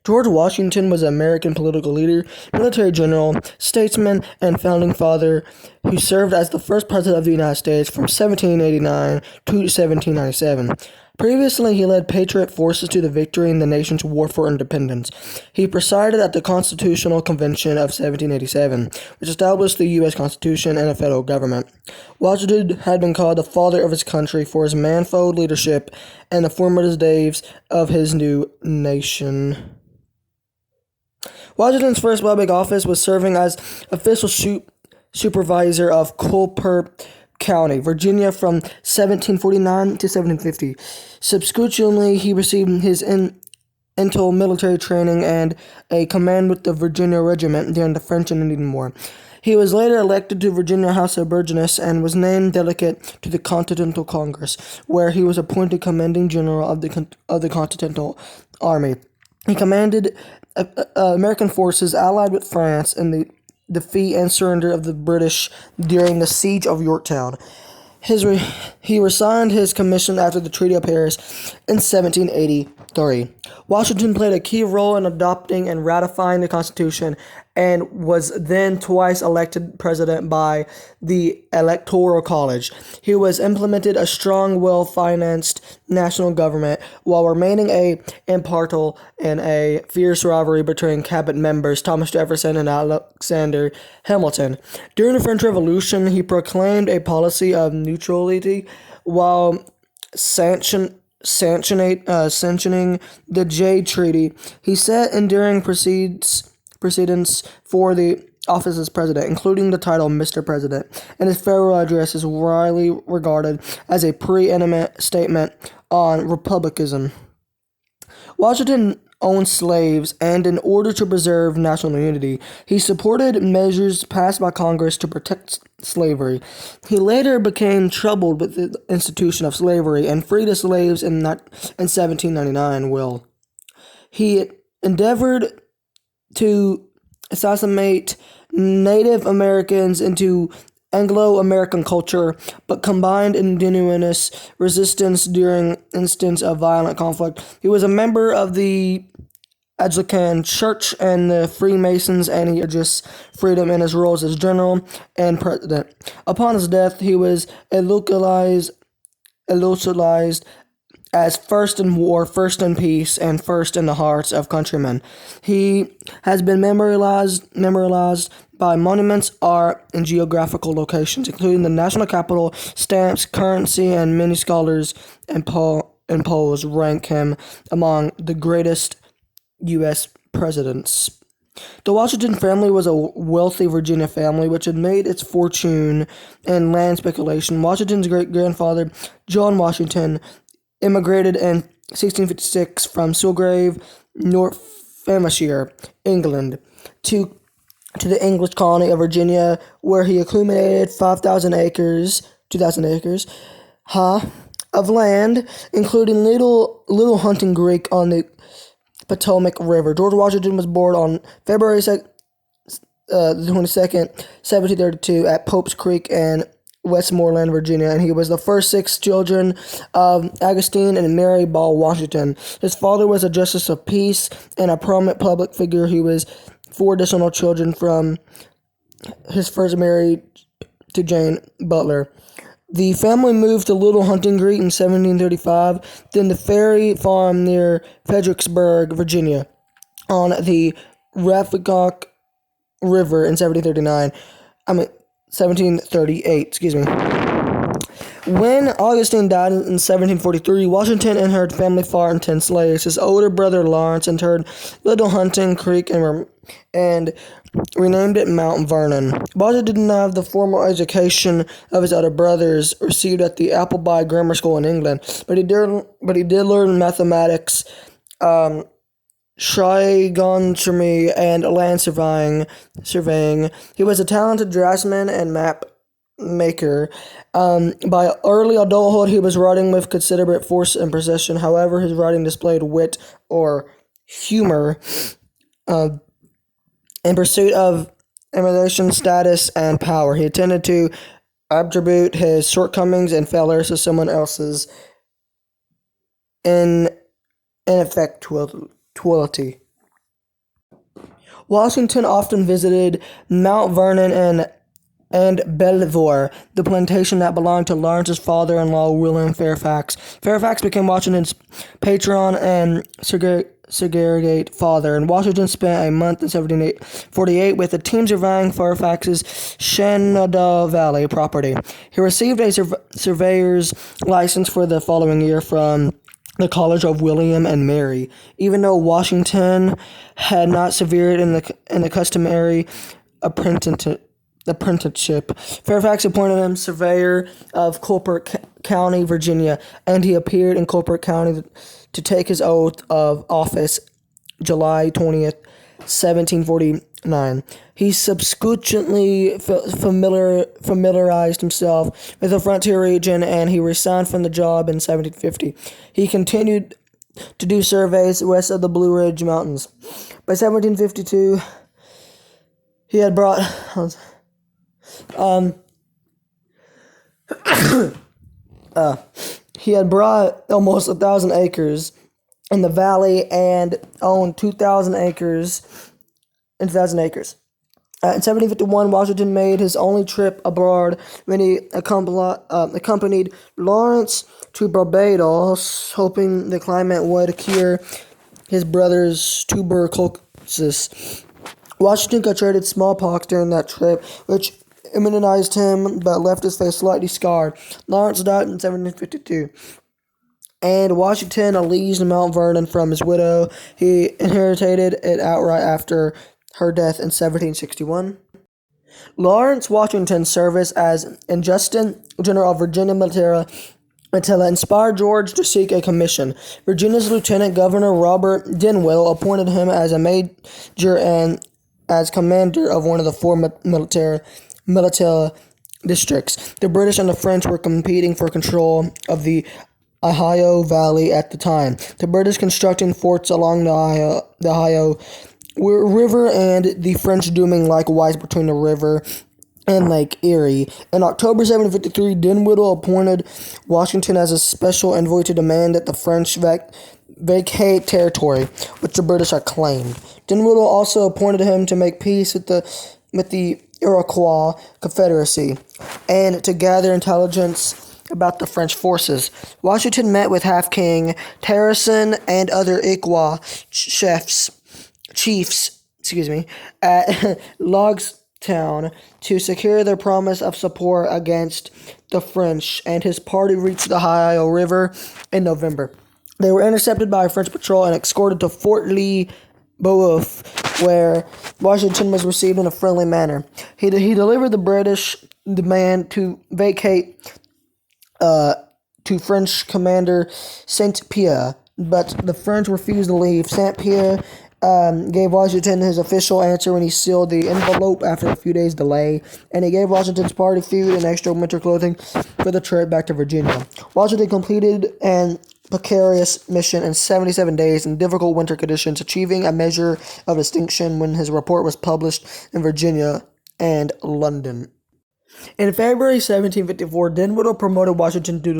George Washington was an American political leader, military general, statesman, and founding father who served as the first president of the United States from 1789 to 1797. Previously, he led Patriot forces to the victory in the nation's war for independence. He presided at the Constitutional Convention of 1787, which established the U.S. Constitution and a federal government. Washington had been called the father of his country for his manifold leadership and the formative days of his new nation. Washington's first public office was serving as official supervisor of Culpeper County, Virginia from 1749 to 1750. Subsequently, he received his intel military training and a command with the Virginia Regiment during the French and Indian War. He was later elected to Virginia House of Burgesses and was named delegate to the Continental Congress, where he was appointed commanding general of the Continental Army. He commanded American forces allied with France in the defeat and surrender of the British during the Siege of Yorktown. He resigned his commission after the Treaty of Paris in 1783. Washington played a key role in adopting and ratifying the Constitution and was then twice elected president by the Electoral College. He was implemented a strong, well-financed national government while remaining impartial in a fierce rivalry between cabinet members Thomas Jefferson and Alexander Hamilton. During the French Revolution, he proclaimed a policy of neutrality while sanctioning the Jay Treaty. He set enduring precedents for the office as president, including the title Mr. President, and his farewell address is widely regarded as a preeminent statement on republicanism. Washington owned slaves, and in order to preserve national unity, he supported measures passed by Congress to protect slavery. He later became troubled with the institution of slavery and freed his slaves in 1799. He endeavored to assassimilate Native Americans into Anglo-American culture, but combined indigenous resistance during instances of violent conflict. He was a member of the Anglican Church and the Freemasons, and he urged freedom in his roles as general and president. Upon his death, he was immortalized as first in war, first in peace, and first in the hearts of countrymen. He has been memorialized by monuments, art, and geographical locations, including the National Capitol, stamps, currency, and many scholars and polls rank him among the greatest U.S. presidents. The Washington family was a wealthy Virginia family which had made its fortune in land speculation. Washington's great-grandfather, John Washington, immigrated in 1656 from Seagrave, Northamptonshire, England, to the English colony of Virginia, where he accumulated 2,000 acres of land, including Little Hunting Creek on the Potomac River. George Washington was born on February 22nd, 1732, at Pope's Creek in Westmoreland, Virginia, and he was the first 6 children of Augustine and Mary Ball Washington. His father was a justice of peace and a prominent public figure. He was 4 additional children from his first marriage to Jane Butler. The family moved to Little Hunting Creek in 1735, then the Ferry Farm near Fredericksburg, Virginia, on the Rappahannock River in 1738, When Augustine died in 1743, Washington and her family farmed 10 slaves. His older brother Lawrence entered Little Hunting Creek and renamed it Mount Vernon. Washington didn't have the formal education of his other brothers received at the Appleby Grammar School in England, but he did learn mathematics, trigonometry, and land surveying. He was a talented draftsman and map maker. By early adulthood, he was writing with considerable force and precision. However, his writing displayed wit or humor in pursuit of emulation, status, and power. He tended to attribute his shortcomings and failures to someone else's ineffectuality. Washington often visited Mount Vernon and Belvoir, the plantation that belonged to Lawrence's father-in-law, William Fairfax. Fairfax became Washington's patron and surrogate father, and Washington spent a month in 1748 with the teams surveying Fairfax's Shenandoah Valley property. He received a surveyor's license for the following year from the College of William and Mary. Even though Washington had not severed in the customary apprenticeship, Fairfax appointed him surveyor of Culpeper County, Virginia, and he appeared in Culpeper County to take his oath of office July 20th, 1749. He subsequently familiarized himself with the frontier region, and he resigned from the job in 1750. He continued to do surveys west of the Blue Ridge Mountains. By 1752, he had brought almost 1,000 acres in the valley and owned 2,000 acres. In 1751, Washington made his only trip abroad when he accompanied Lawrence to Barbados, hoping the climate would cure his brother's tuberculosis. Washington contracted smallpox during that trip, which immunized him but left his face slightly scarred. Lawrence died in 1752. And Washington leased Mount Vernon from his widow. He inherited it outright after her death in 1761. Lawrence Washington's service as Adjutant General of Virginia Militia inspired George to seek a commission. Virginia's Lieutenant Governor Robert Dinwiddie appointed him as a major and as commander of one of the four military districts. The British and the French were competing for control of the Ohio Valley at the time. The British constructing forts along the Ohio River, and the French doing likewise between the river and Lake Erie. In October 1753, Dinwiddie appointed Washington as a special envoy to demand that the French vacate territory, which the British had claimed. Dinwiddie also appointed him to make peace with the Iroquois Confederacy and to gather intelligence about the French forces. Washington met with Half-King Tarrison and other Iroquois chiefs at Logstown to secure their promise of support against the French, and his party reached the Ohio River in November. They were intercepted by a French patrol and escorted to Fort Lee Boeuf, where Washington was received in a friendly manner. He delivered the British demand to vacate to French commander Saint-Pierre, but the French refused to leave. Saint-Pierre gave Washington his official answer when he sealed the envelope after a few days' delay, and he gave Washington's party food and extra winter clothing for the trip back to Virginia. Washington completed an precarious mission in 77 days in difficult winter conditions, achieving a measure of distinction when his report was published in Virginia and London. In February 1754, Dinwiddie promoted Washington to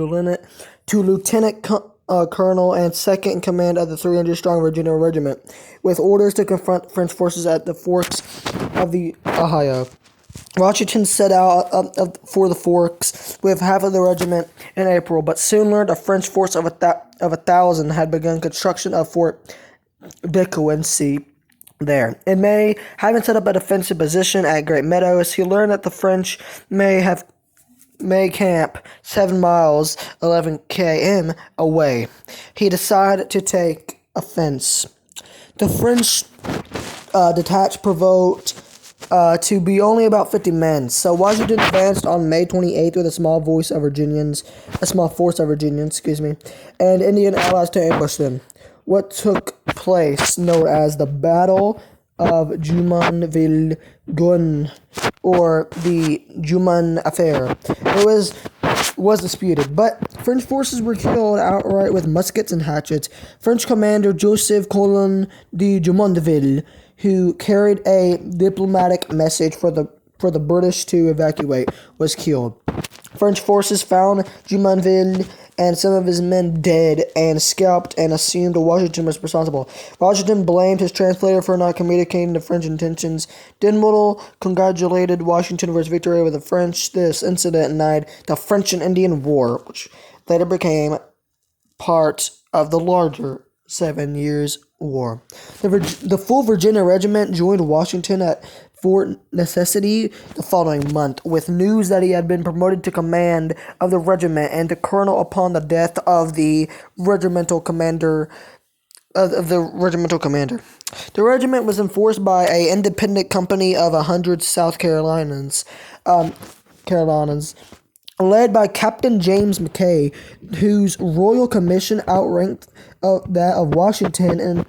lieutenant colonel and second in command of the 300-strong Virginia Regiment, with orders to confront French forces at the forks of the Ohio. Washington set out for the forks with half of the regiment in April, but soon learned a French force of 1,000 had begun construction of Fort Dequesne there. In May, having set up a defensive position at Great Meadows, he learned that the French may camp 7 miles, 11 km away. He decided to take offense. The French detached provoked to be only about 50 men, so Washington advanced on May 28th with a small force of Virginians, and Indian allies to ambush them. What took place, known as the Battle of Jumonville Gun, or the Jumonville Affair. It was disputed, but French forces were killed outright with muskets and hatchets. French commander Joseph Coulon de Jumonville, who carried a diplomatic message for the British to evacuate, was killed. French forces found Jumonville and some of his men dead and scalped, and assumed Washington was responsible. Washington blamed his translator for not communicating the French intentions. Dinwiddie congratulated Washington for his victory over the French. This incident ignited the French and Indian War, which later became part of the larger 7 Years' War. The full Virginia Regiment joined Washington at Fort Necessity the following month, with news that he had been promoted to command of the regiment and to colonel upon the death of the regimental commander. The regiment was enforced by an independent company of 100 South Carolinians, led by Captain James Mackay, whose royal commission outranked that of Washington,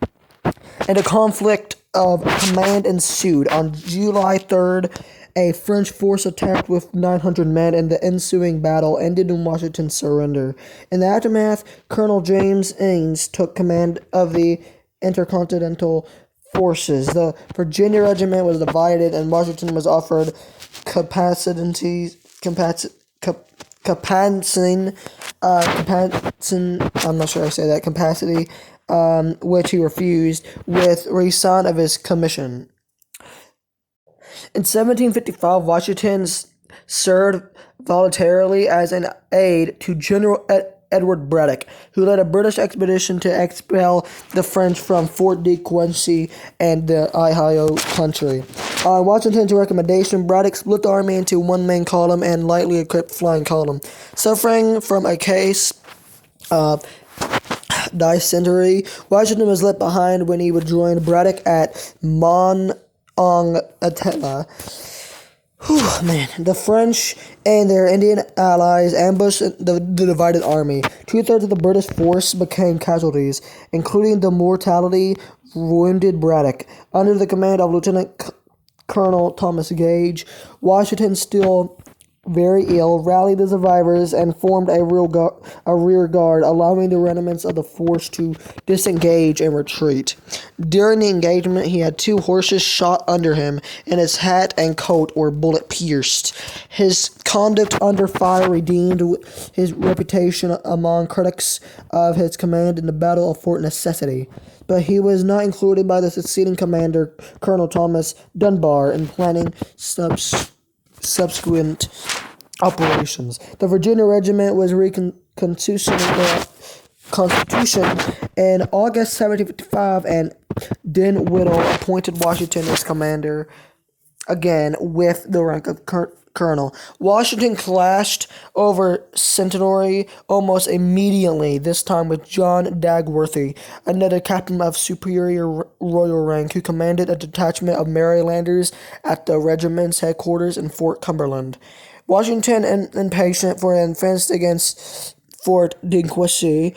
and a conflict of command ensued. On July 3rd, a French force attacked with 900 men, and the ensuing battle ended in Washington's surrender. In the aftermath, Colonel James Innes took command of the Intercontinental Forces. The Virginia Regiment was divided, and Washington was offered capacity, which he refused, with resign of his commission. In 1755, Washington served voluntarily as an aide to General Edward Braddock, who led a British expedition to expel the French from Fort de Quincy and the Ohio country. On Washington's recommendation, Braddock split the army into one main column and lightly equipped flying column. Suffering from a case of dysentery, Washington was left behind when he would join Braddock at Monongahela. The French and their Indian allies ambushed the divided army. 2/3 of the British force became casualties, including the mortally wounded Braddock. Under the command of Lieutenant Colonel Thomas Gage, Washington, still very ill, rallied the survivors and formed a rear guard, allowing the remnants of the force to disengage and retreat. During the engagement, he had 2 horses shot under him, and his hat and coat were bullet-pierced. His conduct under fire redeemed his reputation among critics of his command in the Battle of Fort Necessity, but he was not included by the succeeding commander, Colonel Thomas Dunbar, in planning subsequent operations. The Virginia Regiment was reconstituted in August 1755, and Dinwiddie appointed Washington as commander, again with the rank of colonel. Washington clashed over centenary almost immediately, this time with John Dagworthy, another captain of superior royal rank, who commanded a detachment of Marylanders at the regiment's headquarters in Fort Cumberland. Washington, impatient for an offense against Fort de Quincy,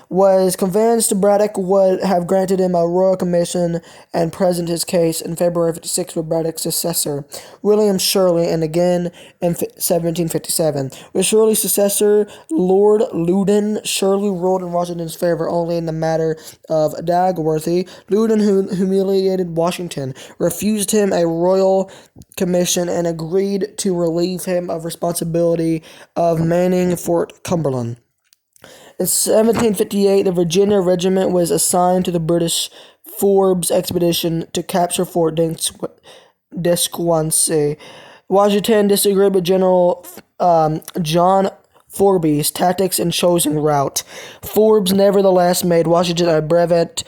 was convinced Braddock would have granted him a royal commission and present his case in February 56 with Braddock's successor, William Shirley, and again in 1757. With Shirley's successor, Lord Loudoun, Shirley ruled in Washington's favor only in the matter of Dagworthy. Loudoun, who humiliated Washington, refused him a royal commission and agreed to relieve him of responsibility of manning Fort Cumberland. In 1758, the Virginia Regiment was assigned to the British Forbes expedition to capture Fort Desquesne. Washington disagreed with General John Forbe's tactics and chosen route. Forbes nevertheless made Washington a brevet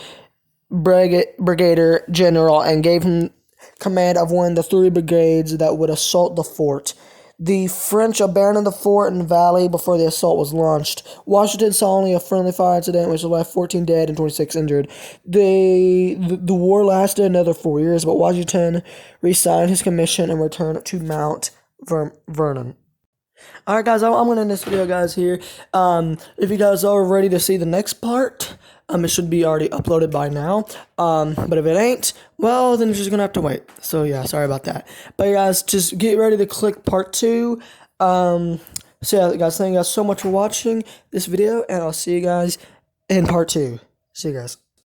brigadier general and gave him command of one of the 3 brigades that would assault the fort. The French abandoned the fort and valley before the assault was launched. Washington saw only a friendly fire incident which left 14 dead and 26 injured. The war lasted another 4 years, but Washington resigned his commission and returned to Mount Vernon. Alright guys, I'm going to end this video guys here. If you guys are ready to see the next part, it should be already uploaded by now. But if it ain't, well, then you're just gonna have to wait. So yeah, sorry about that. But you guys, just get ready to click part 2. So yeah, guys, thank you guys so much for watching this video, and I'll see you guys in part 2. See you guys.